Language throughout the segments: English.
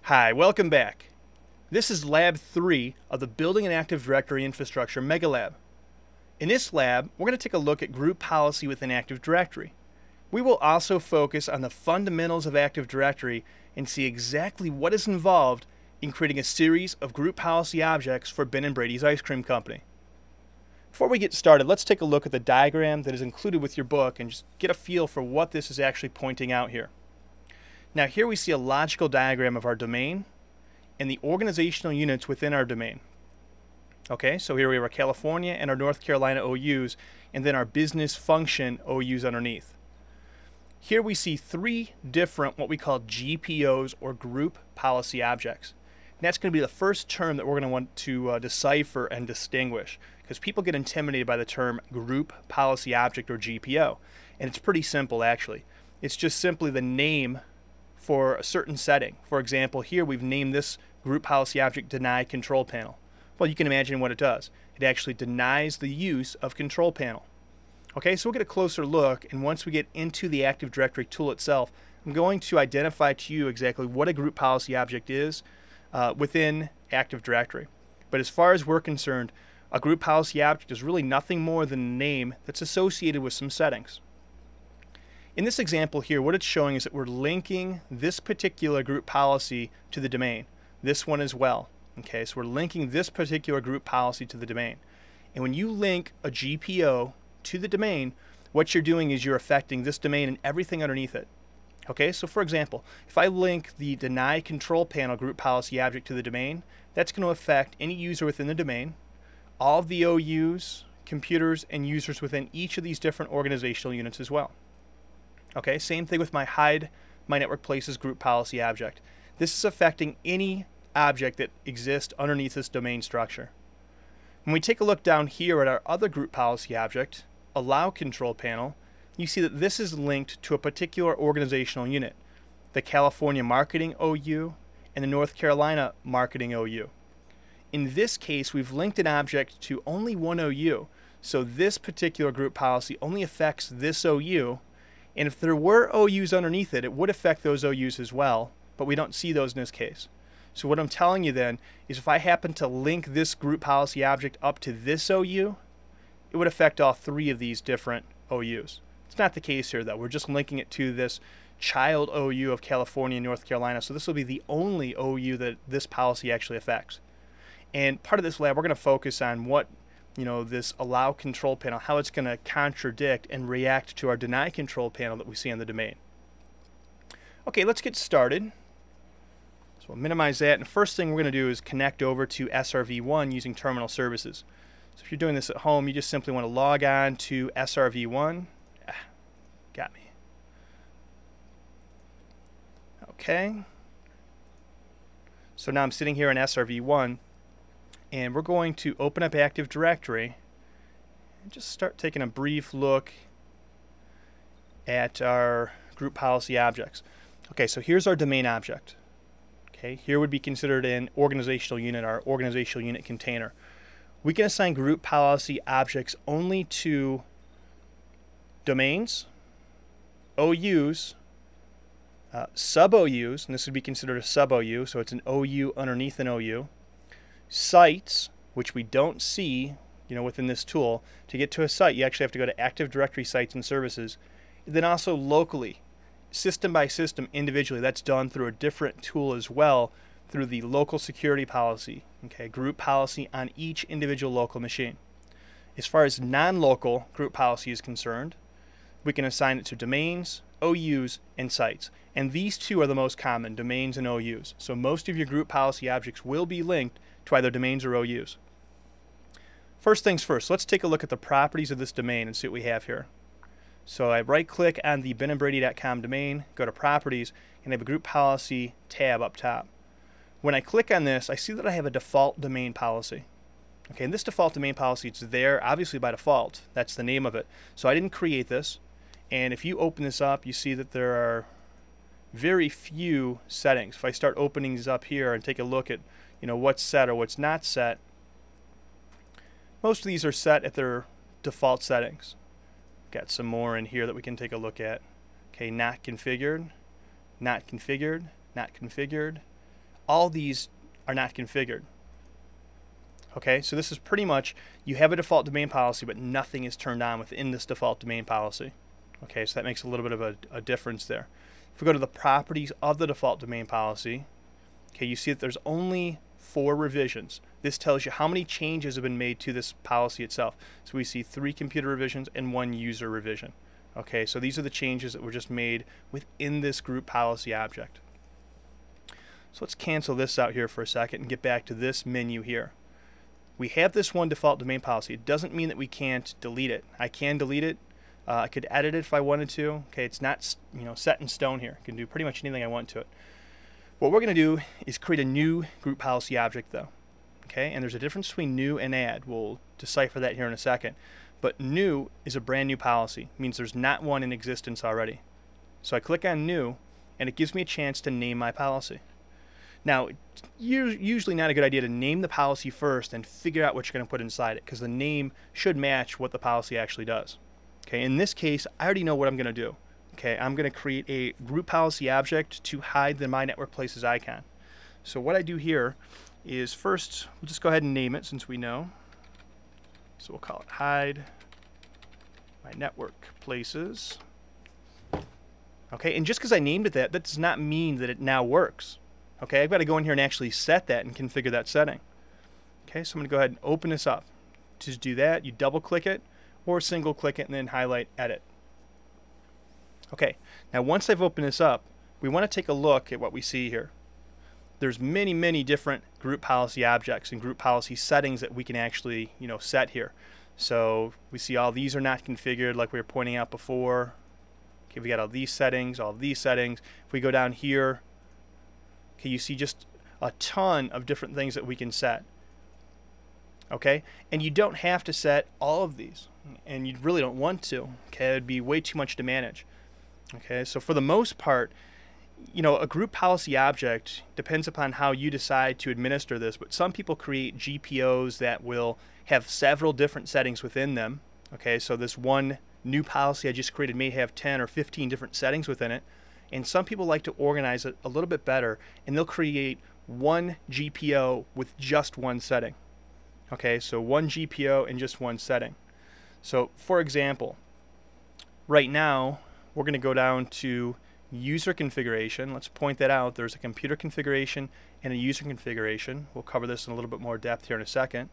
Hi, welcome back. This is Lab 3 of the Building an Active Directory Infrastructure Mega Lab. In this lab, we're going to take a look at group policy within Active Directory. We will also focus on the fundamentals of Active Directory and see exactly what is involved in creating a series of group policy objects for Ben and Brady's Ice Cream Company. Before we get started, let's take a look at the diagram that is included with your book and just get a feel for what this is actually pointing out here. Now here we see a logical diagram of our domain and the organizational units within our domain. Okay, so here we have our California and our North Carolina OUs, and then our business function OUs underneath. Here we see three different what we call GPOs, or group policy objects. And that's going to be the first term that we're going to want to decipher and distinguish, because people get intimidated by the term group policy object, or GPO. And it's pretty simple actually. It's just simply the name for a certain setting. For example, here we've named this group policy object deny control panel. Well, you can imagine what it does. It actually denies the use of control panel. Okay, so we'll get a closer look, and once we get into the Active Directory tool itself, I'm going to identify to you exactly what a group policy object is within Active Directory. But as far as we're concerned, a group policy object is really nothing more than a name that's associated with some settings. In this example here, what it's showing is that we're linking this particular group policy to the domain. This one as well. Okay, so we're linking this particular group policy to the domain. And when you link a GPO to the domain, what you're doing is you're affecting this domain and everything underneath it. Okay, so for example, if I link the deny control panel group policy object to the domain, that's going to affect any user within the domain, all of the OUs, computers, and users within each of these different organizational units as well. Okay, same thing with my hide my network places group policy object. This is affecting any object that exists underneath this domain structure. When we take a look down here at our other group policy object, allow control panel, you see that this is linked to a particular organizational unit, the California Marketing OU and the North Carolina Marketing OU. In this case, we've linked an object to only one OU, so this particular group policy only affects this OU. And if there were OUs underneath it, it would affect those OUs as well, but we don't see those in this case. So what I'm telling you then is if I happen to link this group policy object up to this OU, it would affect all three of these different OUs. It's not the case here though. We're just linking it to this child OU of California and North Carolina, so this will be the only OU that this policy actually affects. And part of this lab, we're going to focus on what this allow control panel, how it's going to contradict and react to our deny control panel that we see on the domain. Okay, let's get started. So we'll minimize that, and the first thing we're going to do is connect over to SRv1 using terminal services. So if you're doing this at home, you just simply want to log on to SRv1. Got me. Okay. So now I'm sitting here in SRv1. And we're going to open up Active Directory and just start taking a brief look at our group policy objects. Okay, so here's our domain object. Okay, here would be considered an organizational unit, our organizational unit container. We can assign group policy objects only to domains, OUs, sub-OUs, and this would be considered a sub-OU, so it's an OU underneath an OU. Sites, which we don't see within this tool. To get to a site, you actually have to go to Active Directory Sites and Services. And then also locally, system by system, individually. That's done through a different tool as well, through the local security policy, okay, group policy on each individual local machine. As far as non-local group policy is concerned, we can assign it to domains, OUs, and sites. And these two are the most common, domains and OUs. So most of your group policy objects will be linked to either domains or OUs. First things first, let's take a look at the properties of this domain and see what we have here. So I right-click on the benandbrady.com domain, go to Properties, and I have a Group Policy tab up top. When I click on this, I see that I have a default domain policy. Okay, and this default domain policy, it's there obviously by default. That's the name of it. So I didn't create this. And if you open this up, you see that there are very few settings. If I start opening these up here and take a look at what's set or what's not set, most of these are set at their default settings. Got some more in here that we can take a look at. Okay, not configured, not configured, not configured, all these are not configured. Okay, so this is pretty much, you have a default domain policy, but nothing is turned on within this default domain policy. Okay, so that makes a little bit of a difference there. If we go to the properties of the default domain policy, okay, you see that there's only 4 revisions. This tells you how many changes have been made to this policy itself. So we see 3 computer revisions and 1 user revision. Okay, so these are the changes that were just made within this group policy object. So let's cancel this out here for a second and get back to this menu here. We have this one default domain policy. It doesn't mean that we can't delete it. I can delete it. I could edit it if I wanted to. Okay, it's not set in stone here. I can do pretty much anything I want to it. What we're going to do is create a new group policy object though. Okay, and there's a difference between new and add. We'll decipher that here in a second. But new is a brand new policy. It means there's not one in existence already. So I click on new and it gives me a chance to name my policy. Now, it's usually not a good idea to name the policy first and figure out what you're going to put inside it, because the name should match what the policy actually does. Okay, in this case, I already know what I'm going to do. Okay, I'm going to create a group policy object to hide the My Network Places icon. So what I do here is first, we'll just go ahead and name it since we know. So we'll call it hide My Network Places. Okay, and just because I named it that does not mean that it now works. Okay, I've got to go in here and actually set that and configure that setting. Okay, so I'm going to go ahead and open this up. To do that, you double click it or single click it and then highlight edit. Okay, now once I've opened this up, we want to take a look at what we see here. There's many different group policy objects and group policy settings that we can actually set here. So we see all these are not configured like we were pointing out before. Okay, we got all these settings, all these settings. If we go down here, okay, you see just a ton of different things that we can set. Okay, and you don't have to set all of these, and you really don't want to. Okay, it'd be way too much to manage. Okay, so for the most part, a group policy object depends upon how you decide to administer this, but some people create GPOs that will have several different settings within them. Okay, so this one new policy I just created may have 10 or 15 different settings within it. And some people like to organize it a little bit better, and they'll create one GPO with just one setting. Okay, so one GPO and just one setting. So for example, right now we're going to go down to user configuration. Let's point that out. There's a computer configuration and a user configuration. We'll cover this in a little bit more depth here in a second.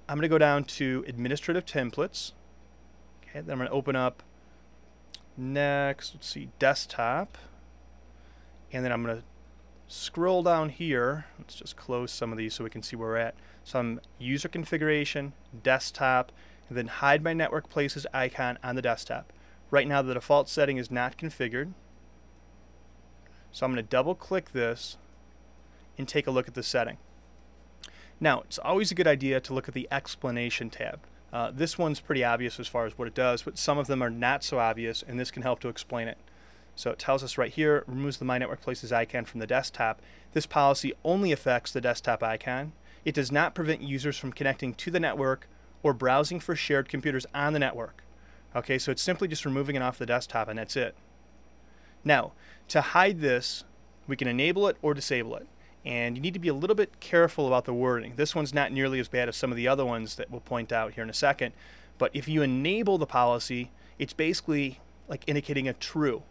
I'm going to go down to administrative templates. Okay, then I'm going to open up next, let's see, desktop, and then I'm going to scroll down here. Let's just close some of these so we can see where we're at. So I'm user configuration, desktop, and then hide my network places icon on the desktop. Right now the default setting is not configured, so I'm going to double click this and take a look at the setting. Now it's always a good idea to look at the explanation tab. This one's pretty obvious as far as what it does, but some of them are not so obvious, and this can help to explain it. So it tells us right here, removes the My Network Places icon from the desktop. This policy only affects the desktop icon. It does not prevent users from connecting to the network or browsing for shared computers on the network. Okay, so it's simply just removing it off the desktop, and that's it. Now, to hide this, we can enable it or disable it. And you need to be a little bit careful about the wording. This one's not nearly as bad as some of the other ones that we'll point out here in a second. But if you enable the policy, it's basically like indicating a true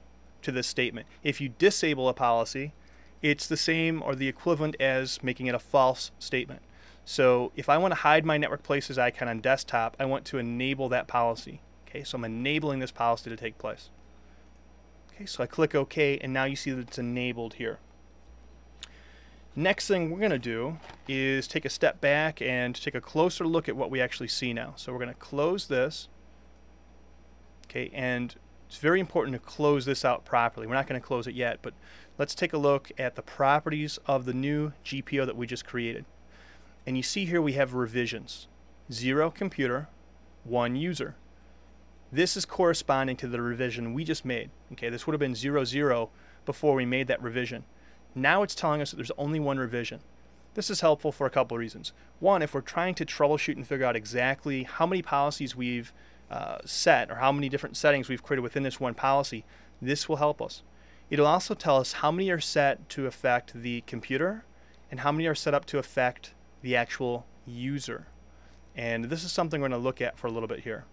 to this statement. If you disable a policy, it's the same or the equivalent as making it a false statement. So if I want to hide my network places icon on desktop, I want to enable that policy. Okay, so I'm enabling this policy to take place. Okay, so I click OK, and now you see that it's enabled here. Next thing we're going to do is take a step back and take a closer look at what we actually see now. So we're going to close this. Okay, and it's very important to close this out properly. We're not going to close it yet, but let's take a look at the properties of the new GPO that we just created. And you see here we have revisions. 0 computer, 1 user. This is corresponding to the revision we just made. Okay, this would have been 00 before we made that revision. Now it's telling us that there's only one revision. This is helpful for a couple of reasons. One, if we're trying to troubleshoot and figure out exactly how many policies we've set or how many different settings we've created within this one policy, this will help us. It'll also tell us how many are set to affect the computer and how many are set up to affect the actual user. And this is something we're going to look at for a little bit here.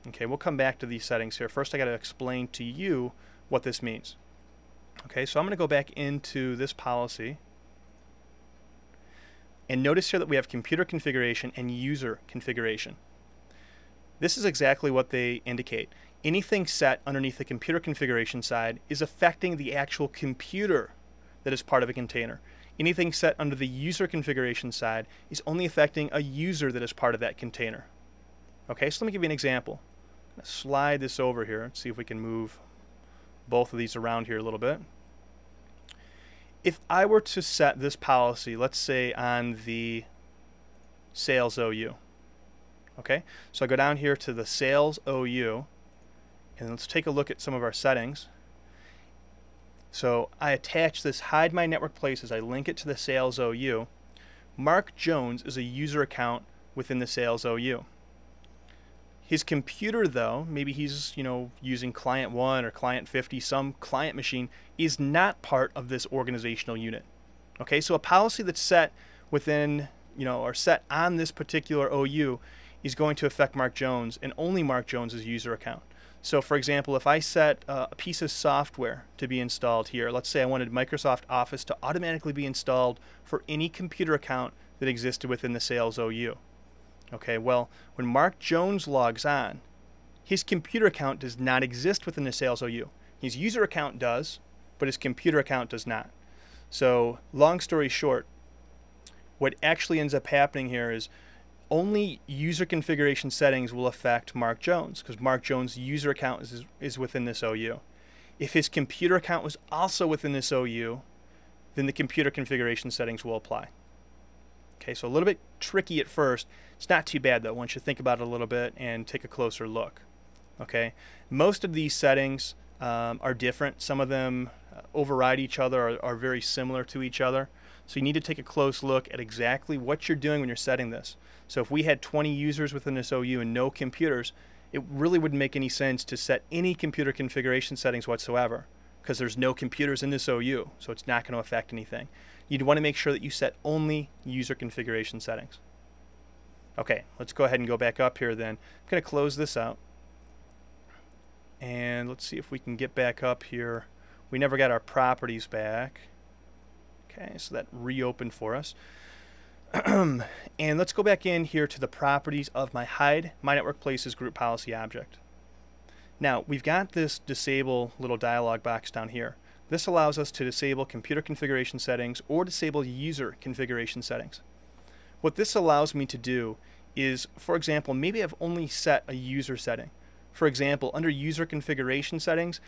Okay, we'll come back to these settings here. First, I got to explain to you what this means. Okay, so I'm going to go back into this policy. And notice here that we have computer configuration and user configuration. This is exactly what they indicate. Anything set underneath the computer configuration side is affecting the actual computer that is part of a container. Anything set under the user configuration side is only affecting a user that is part of that container. Okay, so let me give you an example. I'm going to slide this over here and see if we can move both of these around here a little bit. If I were to set this policy, let's say on the sales OU. Okay, so I go down here to the sales OU, and let's take a look at some of our settings. So I attach this hide my network places, I link it to the sales OU. Mark Jones is a user account within the sales OU. His computer though, maybe he's using client 1 or client 50, some client machine, is not part of this organizational unit. Okay, so a policy that's set within, or set on this particular OU is going to affect Mark Jones and only Mark Jones' user account. So for example, if I set a piece of software to be installed here, let's say I wanted Microsoft Office to automatically be installed for any computer account that existed within the sales OU. Okay, well, when Mark Jones logs on, his computer account does not exist within the sales OU. His user account does, but his computer account does not. So long story short, what actually ends up happening here is only user configuration settings will affect Mark Jones because Mark Jones' user account is within this OU. If his computer account was also within this OU, then the computer configuration settings will apply. Okay, so a little bit tricky at first. It's not too bad though once you think about it a little bit and take a closer look. Okay, most of these settings are different. Some of them override each other, are very similar to each other. So you need to take a close look at exactly what you're doing when you're setting this. So if we had 20 users within this OU and no computers, it really wouldn't make any sense to set any computer configuration settings whatsoever because there's no computers in this OU, so it's not going to affect anything. You'd want to make sure that you set only user configuration settings. Okay, let's go ahead and go back up here then. I'm going to close this out. And let's see if we can get back up here. We never got our properties back. Okay, so that reopened for us. And let's go back in here to the properties of my hide my network places group policy object. Now we've got this disable little dialog box down here. This allows us to disable computer configuration settings or disable user configuration settings. What this allows me to do is, for example, maybe I've only set a user setting. For example, under user configuration settings,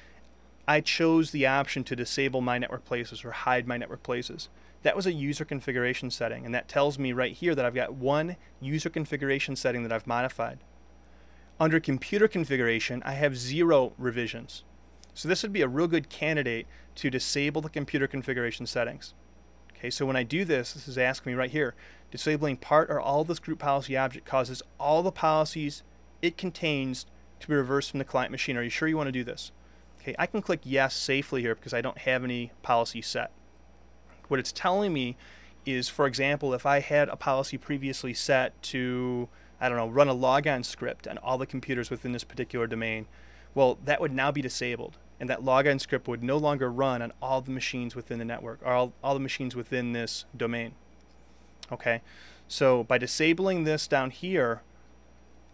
I chose the option to disable my network places or hide my network places. That was a user configuration setting, and that tells me right here that I've got one user configuration setting that I've modified. Under computer configuration, I have 0 revisions. So this would be a real good candidate to disable the computer configuration settings. Okay, so when I do this, this is asking me right here, disabling part or all of this group policy object causes all the policies it contains to be reversed from the client machine. Are you sure you want to do this? Okay, I can click yes safely here because I don't have any policy set. What it's telling me is, for example, if I had a policy previously set to, I don't know, run a logon script on all the computers within this particular domain, well, that would now be disabled. And that logon script would no longer run on all the machines within the network, or all the machines within this domain. Okay, so by disabling this down here,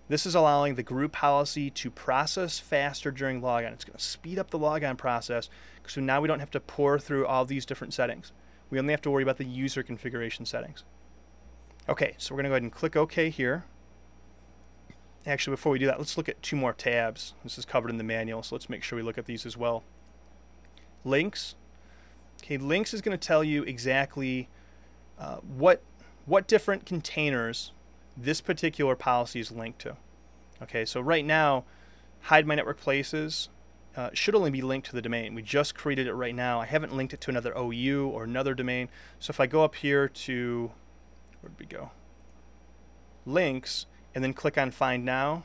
this is allowing the group policy to process faster during logon. It's going to speed up the logon process, so now we don't have to pour through all these different settings. We only have to worry about the user configuration settings. Okay, so we're going to go ahead and click OK here. Actually, before we do that, let's look at 2 more tabs. This is covered in the manual, so let's make sure we look at these as well. Links. Okay, links is going to tell you exactly what different containers this particular policy is linked to. Okay, so right now, hide my network places should only be linked to the domain. We just created it right now. I haven't linked it to another OU or another domain. So if I go up here to, where did we go? Links, and then click on Find Now,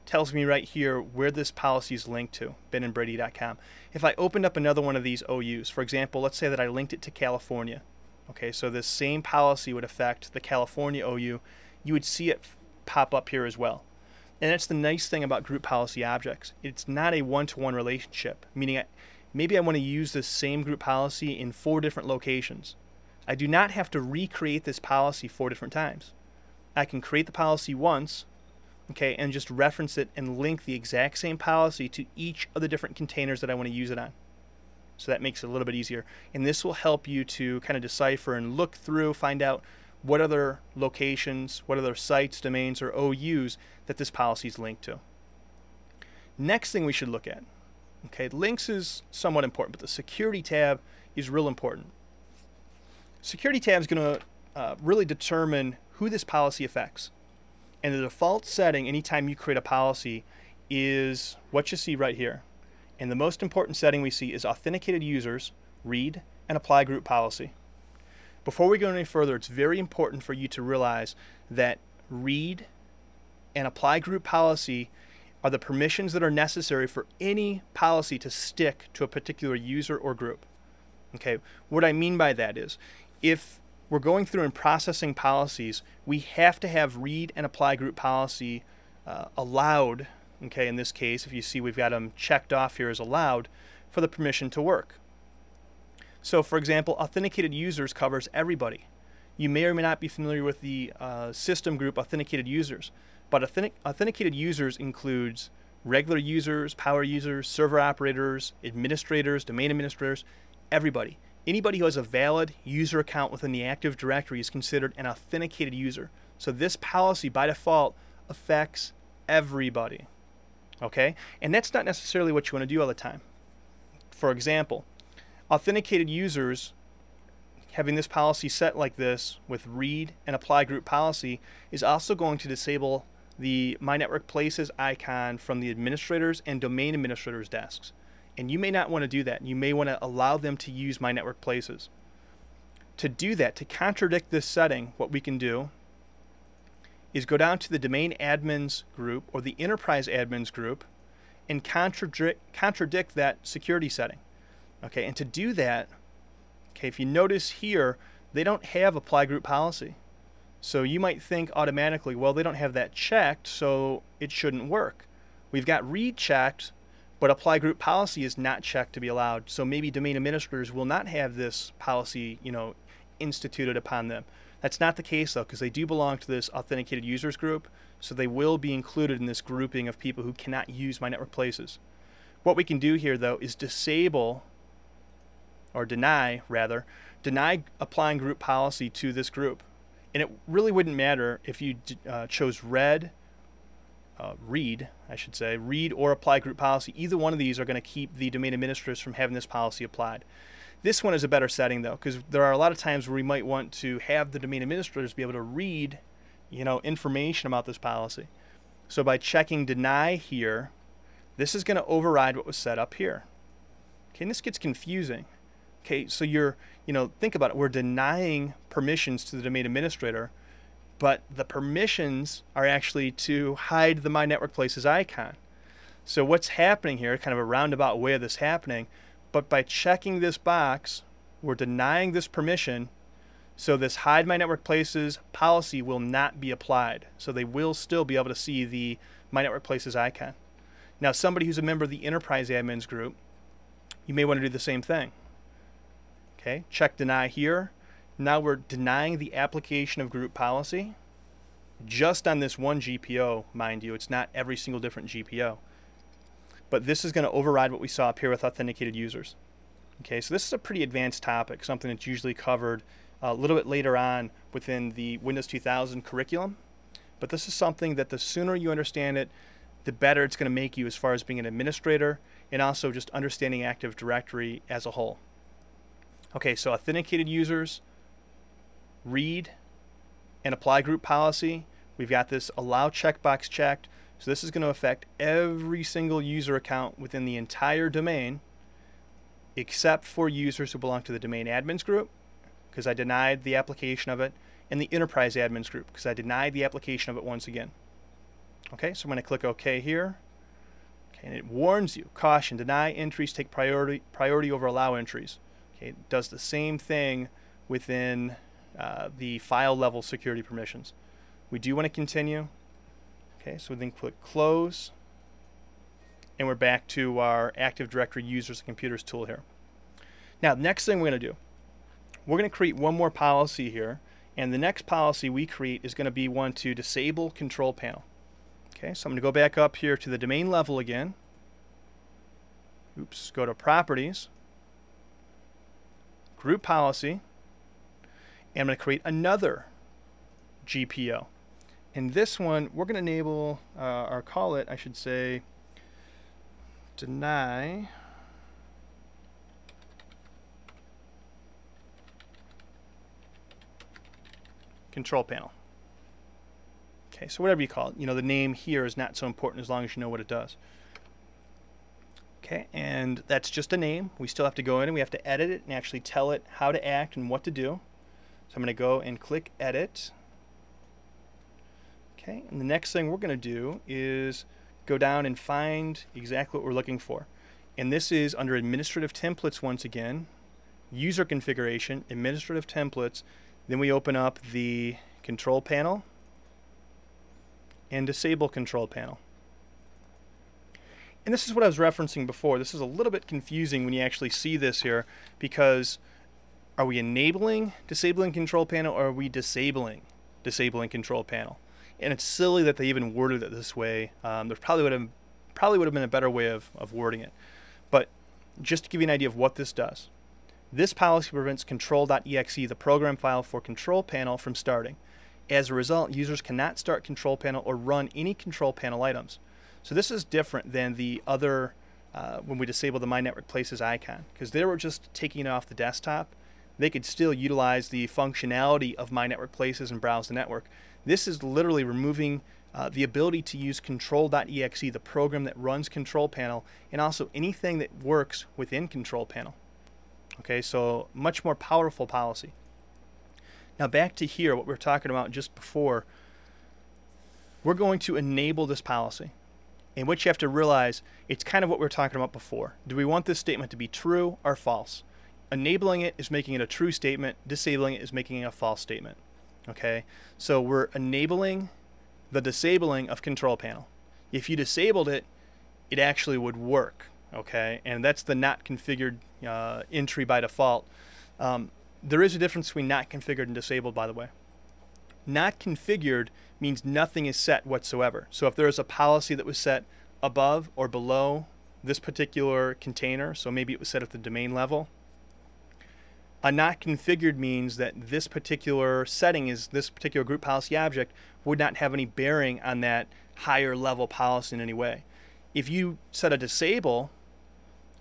tells me right here where this policy is linked to, benandbrady.com. If I opened up another one of these OUs, for example, let's say that I linked it to California, Okay, so this same policy would affect the California OU. You would see it pop up here as well. And that's the nice thing about group policy objects. It's not a one-to-one relationship, meaning maybe I want to use this same group policy in 4 different locations. I do not have to recreate this policy 4 different times. I can create the policy once, okay, and just reference it and link the exact same policy to each of the different containers that I want to use it on. So that makes it a little bit easier. And this will help you to kind of decipher and look through, find out what other locations, what other sites, domains, or OUs that this policy is linked to. Next thing we should look at, okay, links is somewhat important, but the security tab is real important. Security tab is going to really determine who this policy affects. And the default setting anytime you create a policy is what you see right here. And the most important setting we see is authenticated users, read, and apply group policy. Before we go any further, it's very important for you to realize that read and apply group policy are the permissions that are necessary for any policy to stick to a particular user or group. Okay, what I mean by that is if we're going through and processing policies, we have to have read and apply group policy allowed. Okay, in this case, if you see we've got them checked off here as allowed for the permission to work. So for example, authenticated users covers everybody. You may or may not be familiar with the system group authenticated users, but authenticated users includes regular users, power users, server operators, administrators, domain administrators, everybody. Anybody who has a valid user account within the Active Directory is considered an authenticated user. So this policy by default affects everybody. Okay? And that's not necessarily what you want to do all the time. For example, authenticated users having this policy set like this with read and apply group policy is also going to disable the My Network Places icon from the administrators and domain administrators desks. And you may not want to do that. You may want to allow them to use My Network Places. To do that, to contradict this setting, what we can do is go down to the domain admins group or the enterprise admins group and contradict that security setting. Okay, and to do that, okay, if you notice here, they don't have apply group policy. So you might think automatically, well, they don't have that checked, so it shouldn't work. We've got read checked, but apply group policy is not checked to be allowed. So maybe domain administrators will not have this policy, instituted upon them. That's not the case though, because they do belong to this authenticated users group, so they will be included in this grouping of people who cannot use My Network Places. What we can do here though is disable, or deny applying group policy to this group. And it really wouldn't matter if you chose read or apply group policy. Either one of these are going to keep the domain administrators from having this policy applied. This one is a better setting though, because there are a lot of times where we might want to have the domain administrators be able to read information about this policy. So by checking deny here, this is going to override what was set up here. Okay, and this gets confusing. Okay, so think about it. We're denying permissions to the domain administrator, but the permissions are actually to hide the My Network Places icon. So what's happening here, kind of a roundabout way of this happening, but by checking this box, we're denying this permission, so this hide My Network Places policy will not be applied. So they will still be able to see the My Network Places icon. Now somebody who's a member of the enterprise admins group, you may want to do the same thing. Okay, check deny here. Now we're denying the application of group policy just on this one GPO, mind you. It's not every single different GPO. But this is going to override what we saw up here with authenticated users. Okay, so this is a pretty advanced topic, something that's usually covered a little bit later on within the Windows 2000 curriculum. But this is something that the sooner you understand it, the better it's going to make you as far as being an administrator and also just understanding Active Directory as a whole. Okay, so authenticated users, read, and apply group policy. We've got this allow checkbox checked. So this is going to affect every single user account within the entire domain, except for users who belong to the domain admins group, because I denied the application of it, and the enterprise admins group, because I denied the application of it once again. Okay, so I'm going to click OK here. Okay, and it warns you, caution, deny entries take priority over allow entries. Okay, it does the same thing within the file level security permissions. We do want to continue. Okay, so we then click close, and we're back to our Active Directory users and computers tool here. Now, the next thing we're going to do, we're going to create one more policy here, and the next policy we create is going to be one to disable control panel. Okay, so I'm going to go back up here to the domain level again. Oops, go to properties, group policy, and I'm going to create another GPO. And this one, we're going to enable, or call it, I should say, deny control panel. Okay, so whatever you call it, the name here is not so important as long as you know what it does. Okay, and that's just a name. We still have to go in and we have to edit it and actually tell it how to act and what to do. So I'm going to go and click edit. Okay, and the next thing we're going to do is go down and find exactly what we're looking for. And this is under administrative templates once again, user configuration, administrative templates. Then we open up the control panel and disable control panel. And this is what I was referencing before. This is a little bit confusing when you actually see this here, because are we enabling disabling control panel, or are we disabling control panel? And it's silly that they even worded it this way. There probably would have been a better way of wording it. But just to give you an idea of what this does, this policy prevents control.exe, the program file for control panel, from starting. As a result, users cannot start control panel or run any control panel items. So this is different than the other when we disable the My Network Places icon, because they were just taking it off the desktop. They could still utilize the functionality of My Network Places and browse the network. This is literally removing the ability to use control.exe, the program that runs control panel, and also anything that works within control panel. Okay, so much more powerful policy. Now back to here, what we were talking about just before, we're going to enable this policy. And what you have to realize, it's kind of what we were talking about before. Do we want this statement to be true or false? Enabling it is making it a true statement. Disabling it is making it a false statement. Okay, so we're enabling the disabling of control panel. If you disabled it, it actually would work. Okay, and that's the not configured entry by default. There is a difference between not configured and disabled, by the way. Not configured means nothing is set whatsoever. So if there is a policy that was set above or below this particular container, so maybe it was set at the domain level, a not configured means that this particular setting, is this particular group policy object, would not have any bearing on that higher level policy in any way. If you set a disable,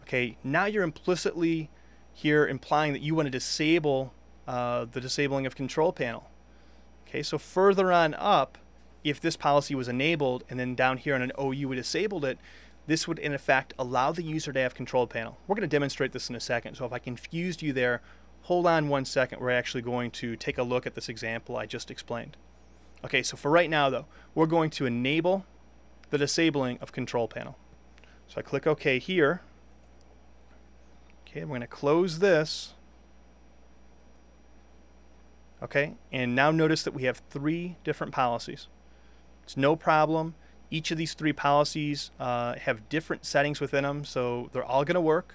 okay, now you're implicitly here implying that you want to disable the disabling of control panel. Okay, so further on up, if this policy was enabled and then down here on an OU we disabled it, this would in effect allow the user to have control panel. We're going to demonstrate this in a second, so if I confused you there, hold on 1 second. We're actually going to take a look at this example I just explained. Okay, so for right now though, we're going to enable the disabling of control panel. So I click OK here. Okay, we're going to close this. Okay, and now notice that we have 3 different policies. It's no problem. Each of these 3 policies have different settings within them, so they're all going to work.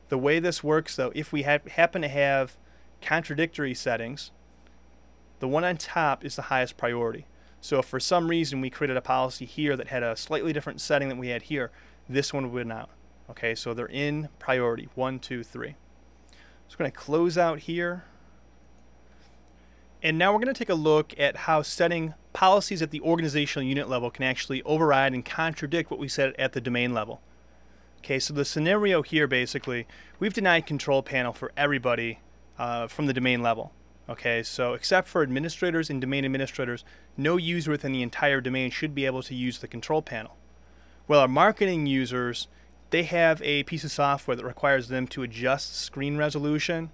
The way this works, though, if we happen to have contradictory settings, the one on top is the highest priority. So if for some reason we created a policy here that had a slightly different setting than we had here, this one would not. Okay, so they're in priority, 1, 2, 3. So we're going to close out here. And now we're going to take a look at how setting policies at the organizational unit level can actually override and contradict what we said at the domain level. Okay, so the scenario here basically, we've denied control panel for everybody from the domain level. Okay, so except for administrators and domain administrators, no user within the entire domain should be able to use the control panel. Well, our marketing users, they have a piece of software that requires them to adjust screen resolution,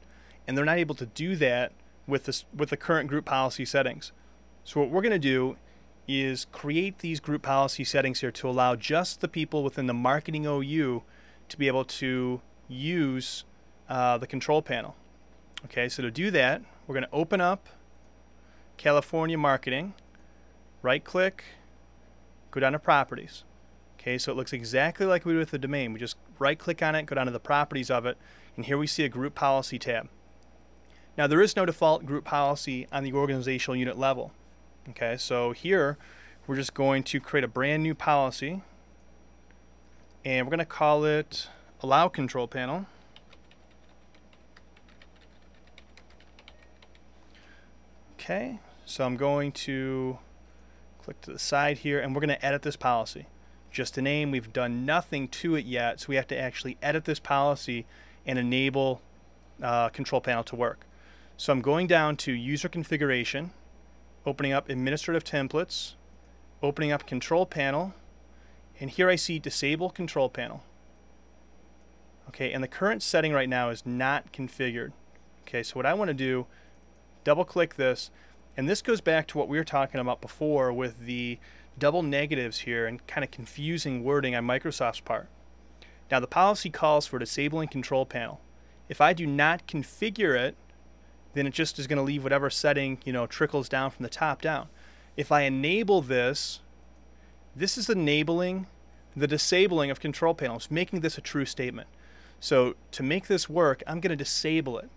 and they're not able to do that with the current group policy settings. So what we're going to do is create these group policy settings here to allow just the people within the marketing OU to be able to use the control panel. Okay, so to do that, we're going to open up California Marketing, right click, go down to Properties. Okay, so it looks exactly like we do with the domain. We just right click on it, go down to the properties of it, and here we see a group policy tab. Now there is no default group policy on the organizational unit level. Okay, so here we're just going to create a brand new policy, and we're going to call it Allow Control Panel. Okay, so I'm going to click to the side here, and we're going to edit this policy. Just a name, we've done nothing to it yet, so we have to actually edit this policy and enable Control Panel to work. So I'm going down to User Configuration, opening up Administrative Templates, opening up Control Panel, and here I see Disable Control Panel. Okay, and the current setting right now is not configured. Okay, so what I want to do, double click this, and this goes back to what we were talking about before with the double negatives here and kind of confusing wording on Microsoft's part. Now the policy calls for disabling Control Panel. If I do not configure it, then it just is going to leave whatever setting, trickles down from the top down. If I enable this, this is enabling the disabling of Control Panels, making this a true statement. So to make this work, I'm going to disable it.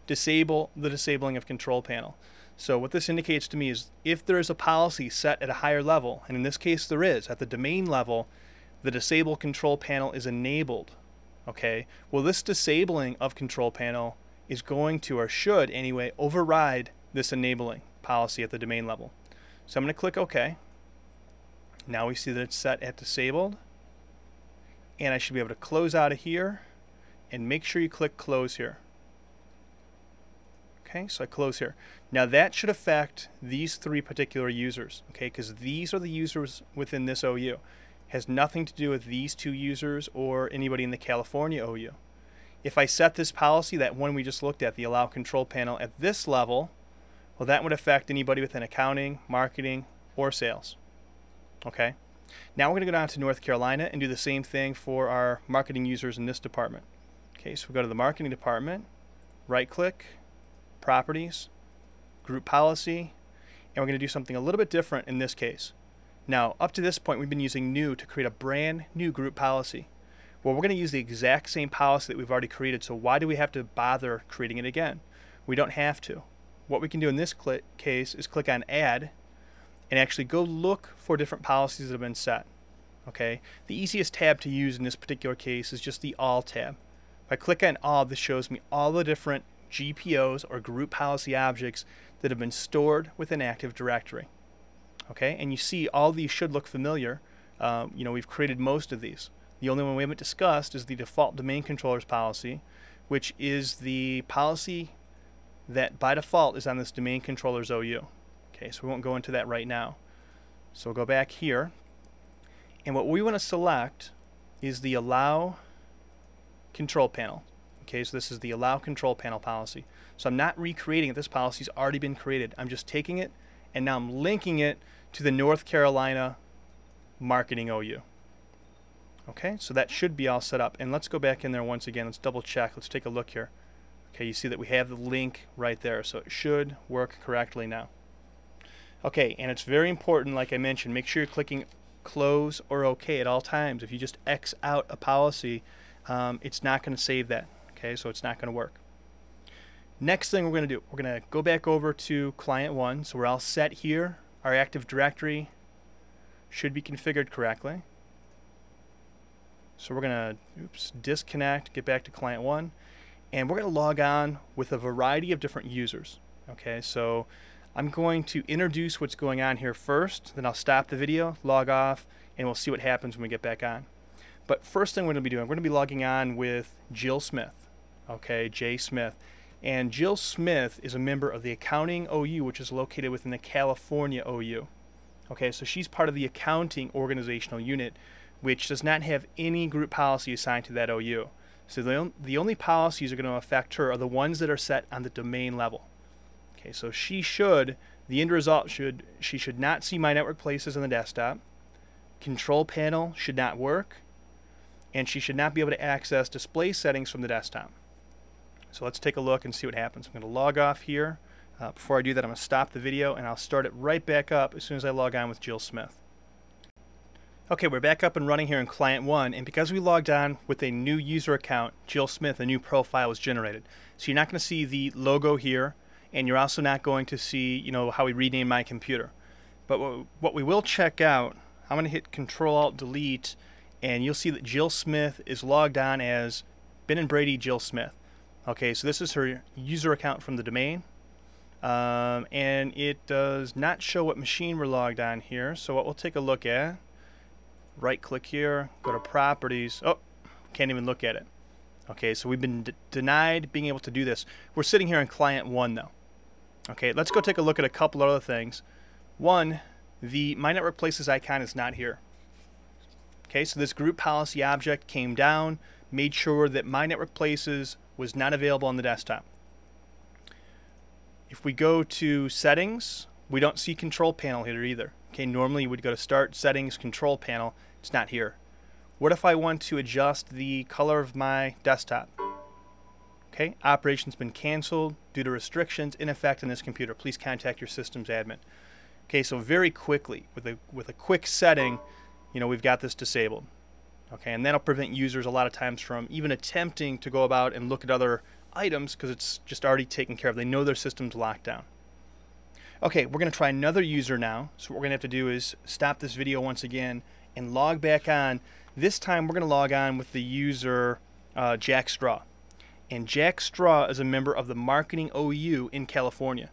Disable the disabling of Control Panel. So what this indicates to me is if there is a policy set at a higher level, and in this case there is, at the domain level, the Disable Control Panel is enabled. Okay, well this disabling of Control Panel is going to, or should anyway, override this enabling policy at the domain level. So I'm going to click OK. Now we see that it's set at disabled, and I should be able to close out of here, and make sure you click close here. Okay, so I close here. Now that should affect these three particular users, okay, because these are the users within this OU. It has nothing to do with these two users or anybody in the California OU. If I set this policy, that one we just looked at, the Allow Control Panel, at this level, well, that would affect anybody within accounting, marketing, or sales. Okay. Now we're going to go down to North Carolina and do the same thing for our marketing users in this department. Okay, so we go to the marketing department, right click, properties, group policy, and we're going to do something a little bit different in this case. Now, up to this point, we've been using new to create a brand new group policy. Well, we're going to use the exact same policy that we've already created, so why do we have to bother creating it again? We don't have to. What we can do in this case is click on Add and actually go look for different policies that have been set. Okay, the easiest tab to use in this particular case is just the All tab. If I click on All, this shows me all the different GPOs or group policy objects that have been stored within Active Directory. Okay, and you see all these should look familiar. We've created most of these. The only one we haven't discussed is the default domain controllers policy, which is the policy that by default is on this domain controllers OU. Okay, so we won't go into that right now. So we'll go back here, and what we want to select is the Allow Control Panel. Okay, so this is the Allow Control Panel policy. So I'm not recreating it. This policy's already been created. I'm just taking it, and now I'm linking it to the North Carolina Marketing OU. Okay, so that should be all set up. And let's go back in there once again. Let's double check. Let's take a look here. Okay, you see that we have the link right there, so it should work correctly now. Okay, and it's very important, like I mentioned, make sure you're clicking close or OK at all times. If you just X out a policy, it's not going to save that. Okay, so it's not going to work. Next thing we're going to do, we're going to go back over to Client 1. So we're all set here. Our Active Directory should be configured correctly. So we're going to disconnect, get back to Client 1, and we're going to log on with a variety of different users. Okay, so I'm going to introduce what's going on here first, then I'll stop the video, log off, and we'll see what happens when we get back on. But first thing we're going to be doing, we're going to be logging on with Jill Smith. Okay, J. Smith. And Jill Smith is a member of the Accounting OU, which is located within the California OU. Okay, so she's part of the Accounting Organizational Unit, which does not have any group policy assigned to that OU. So the only policies that are going to affect her are the ones that are set on the domain level. Okay, so the end result she should not see My Network Places on the desktop, Control Panel should not work, and she should not be able to access display settings from the desktop. So let's take a look and see what happens. I'm going to log off here. Before I do that, I'm going to stop the video and I'll start it right back up as soon as I log on with Jill Smith. Okay, we're back up and running here in Client 1, and because we logged on with a new user account, Jill Smith, a new profile was generated. So you're not going to see the logo here, and you're also not going to see, how we rename my computer. But what we will check out, I'm going to hit Control-Alt-Delete, and you'll see that Jill Smith is logged on as Ben and Brady Jill Smith. Okay, so this is her user account from the domain. And it does not show what machine we're logged on here. So what we'll take a look at, right click here, go to properties. Oh, can't even look at it. Okay, so we've been denied being able to do this. We're sitting here in Client 1 though. Okay, let's go take a look at a couple other things. One, the My Network Places icon is not here. Okay, so this group policy object came down, made sure that My Network Places was not available on the desktop. If we go to settings, we don't see control panel here either. Okay, normally you would go to start, settings, control panel. It's not here. What if I want to adjust the color of my desktop? Okay, operation's been canceled due to restrictions in effect on this computer. Please contact your system's admin. Okay, so very quickly, with a quick setting, we've got this disabled. Okay, and that'll prevent users a lot of times from even attempting to go about and look at other items because it's just already taken care of. They know their system's locked down. Okay, we're going to try another user now. So what we're going to have to do is stop this video once again and log back on. This time we're going to log on with the user Jack Straw. And Jack Straw is a member of the Marketing OU in California.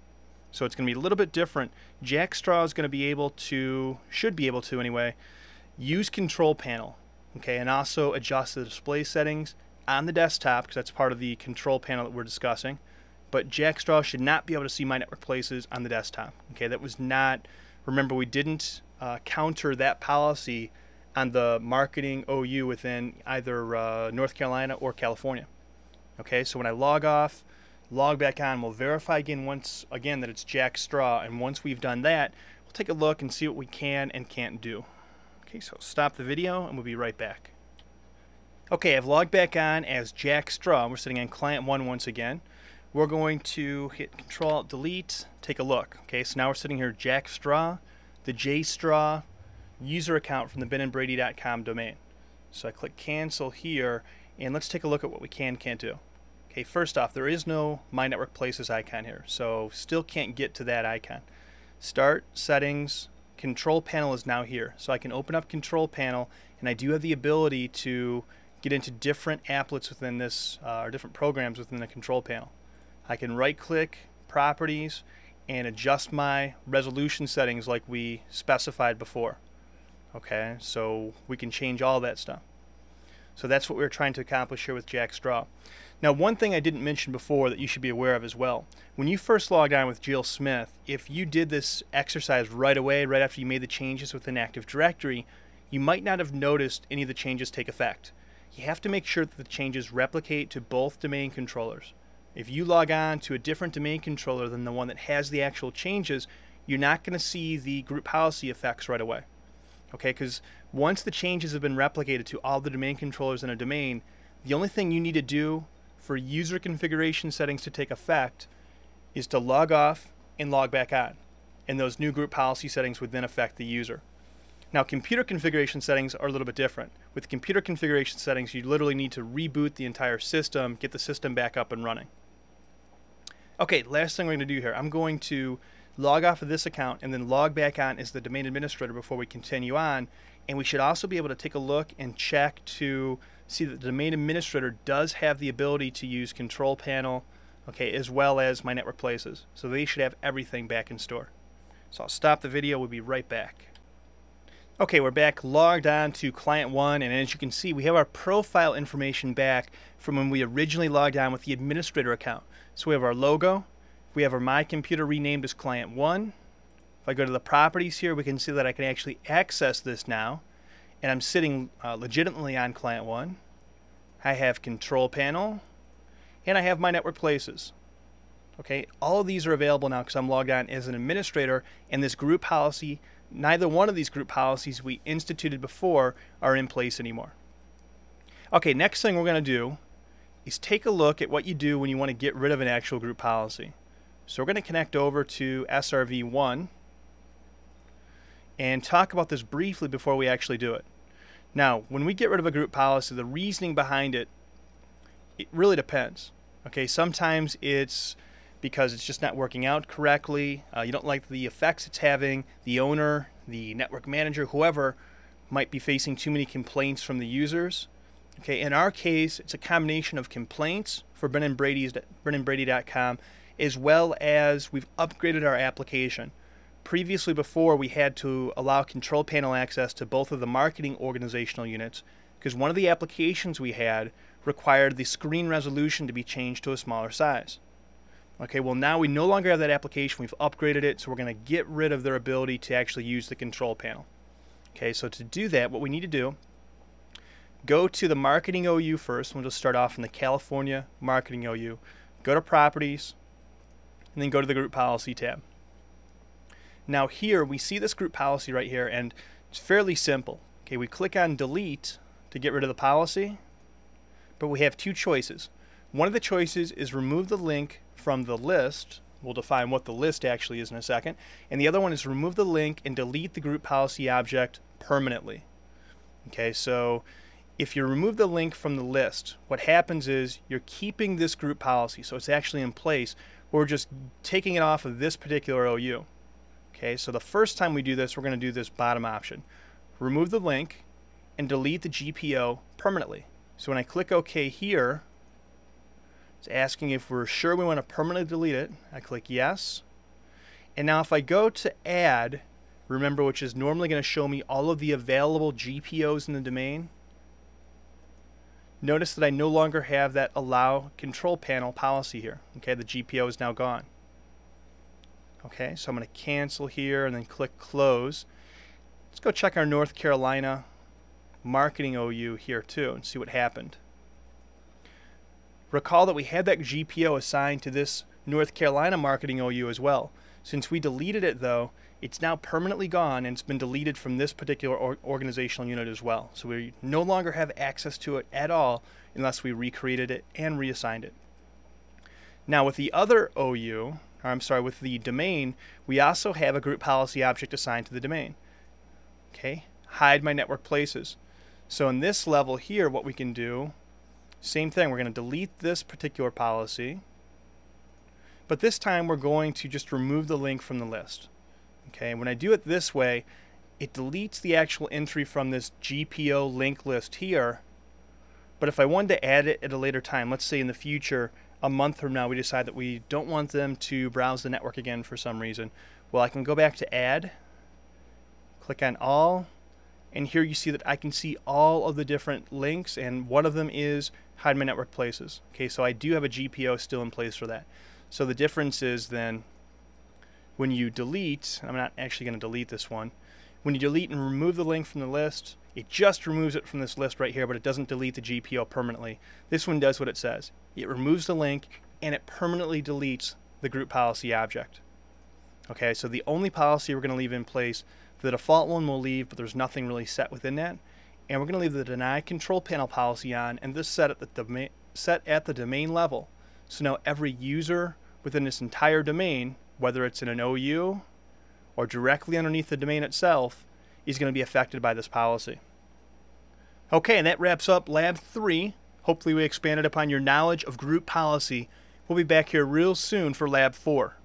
So it's going to be a little bit different. Jack Straw is going to be able to, should be able to anyway, use Control Panel. Okay, and also adjust the display settings on the desktop, because that's part of the control panel that we're discussing. But Jack Straw should not be able to see My Network Places on the desktop. Okay, that was not, remember we didn't counter that policy on the Marketing OU within either North Carolina or California. Okay, so when I log off, log back on, we'll verify again once again that it's Jack Straw, and once we've done that, we'll take a look and see what we can and can't do. Okay, so stop the video and we'll be right back. Okay, I've logged back on as Jack Straw. We're sitting on Client 1 once again. We're going to hit Control-Alt-Delete, take a look. Okay, so now we're sitting here Jack Straw, the JStraw user account from the benandbrady.com domain. So I click Cancel here, and let's take a look at what we can't do. Okay, first off, there is no My Network Places icon here, so still can't get to that icon. Start, Settings, Control Panel is now here. So I can open up Control Panel, and I do have the ability to get into different applets within this, or different programs within the Control Panel. I can right-click, Properties, and adjust my resolution settings like we specified before. Okay, so we can change all that stuff. So that's what we're trying to accomplish here with Jack Straw. Now, one thing I didn't mention before that you should be aware of as well. When you first logged on with Jill Smith, if you did this exercise right away, right after you made the changes within Active Directory, you might not have noticed any of the changes take effect. You have to make sure that the changes replicate to both domain controllers. If you log on to a different domain controller than the one that has the actual changes, you're not going to see the group policy effects right away. Okay, because once the changes have been replicated to all the domain controllers in a domain, the only thing you need to do for user configuration settings to take effect is to log off and log back on. And those new group policy settings would then affect the user. Now, computer configuration settings are a little bit different. With computer configuration settings, you literally need to reboot the entire system, get the system back up and running. Okay, last thing we're going to do here, I'm going to log off of this account and then log back on as the domain administrator before we continue on. And we should also be able to take a look and check to see that the domain administrator does have the ability to use Control Panel, okay, as well as My Network Places. So they should have everything back in store. So I'll stop the video, we'll be right back. Okay, we're back logged on to Client 1, and as you can see, we have our profile information back from when we originally logged on with the administrator account. So we have our logo, we have our My Computer renamed as Client 1. If I go to the properties here, we can see that I can actually access this now, and I'm sitting legitimately on Client 1. I have Control Panel, and I have My Network Places. Okay, all of these are available now because I'm logged on as an administrator, and this group policy, neither one of these group policies we instituted before are in place anymore. Okay, next thing we're going to do is take a look at what you do when you want to get rid of an actual group policy. So we're going to connect over to SRV1 and talk about this briefly before we actually do it. Now, when we get rid of a group policy, the reasoning behind it really depends. Okay, sometimes it's because it's just not working out correctly. You don't like the effects it's having. The owner, the network manager, whoever might be facing too many complaints from the users. Okay, in our case, it's a combination of complaints for BrennanBrady.com, as well as we've upgraded our application. Previously, before, we had to allow control panel access to both of the marketing organizational units because one of the applications we had required the screen resolution to be changed to a smaller size. Okay, well now we no longer have that application. We've upgraded it, so we're going to get rid of their ability to actually use the control panel. Okay, so to do that, what we need to do, go to the Marketing OU first. We'll just start off in the California Marketing OU. Go to Properties, and then go to the Group Policy tab. Now here, we see this group policy right here, and it's fairly simple. Okay, we click on Delete to get rid of the policy, but we have two choices. One of the choices is remove the link from the list. We'll define what the list actually is in a second. And the other one is remove the link and delete the group policy object permanently. Okay, so if you remove the link from the list, what happens is you're keeping this group policy, so it's actually in place. We're just taking it off of this particular OU. Okay, so the first time we do this, we're going to do this bottom option. Remove the link and delete the GPO permanently. So when I click OK here, it's asking if we're sure we want to permanently delete it. I click yes. And now if I go to add, remember, which is normally going to show me all of the available GPOs in the domain, notice that I no longer have that allow control panel policy here. Okay, the GPO is now gone. Okay, so I'm going to cancel here and then click close. Let's go check our North Carolina Marketing OU here too and see what happened. Recall that we had that GPO assigned to this North Carolina Marketing OU as well. Since we deleted it though, it's now permanently gone and it's been deleted from this particular organizational unit as well. So we no longer have access to it at all unless we recreated it and reassigned it. Now with the other OU, or I'm sorry, with the domain, we also have a group policy object assigned to the domain. Okay, hide my network places. So in this level here, what we can do, same thing, we're going to delete this particular policy, but this time we're going to just remove the link from the list. Okay, when I do it this way, it deletes the actual entry from this GPO link list here, but if I wanted to add it at a later time, let's say in the future, a month from now, we decide that we don't want them to browse the network again for some reason, well, I can go back to add, click on all, and here you see that I can see all of the different links, and one of them is hide my network places. Okay, so I do have a GPO still in place for that. So the difference is then when you delete, I'm not actually going to delete this one, when you delete and remove the link from the list, it just removes it from this list right here, but it doesn't delete the GPO permanently. This one does what it says. It removes the link and it permanently deletes the group policy object. Okay, so the only policy we're going to leave in place, the default one we'll leave, but there's nothing really set within that. And we're going to leave the deny control panel policy on, and this set at the domain level. So now every user within this entire domain, whether it's in an OU or directly underneath the domain itself, is going to be affected by this policy. Okay, and that wraps up Lab 3. Hopefully we expanded upon your knowledge of group policy. We'll be back here real soon for Lab 4.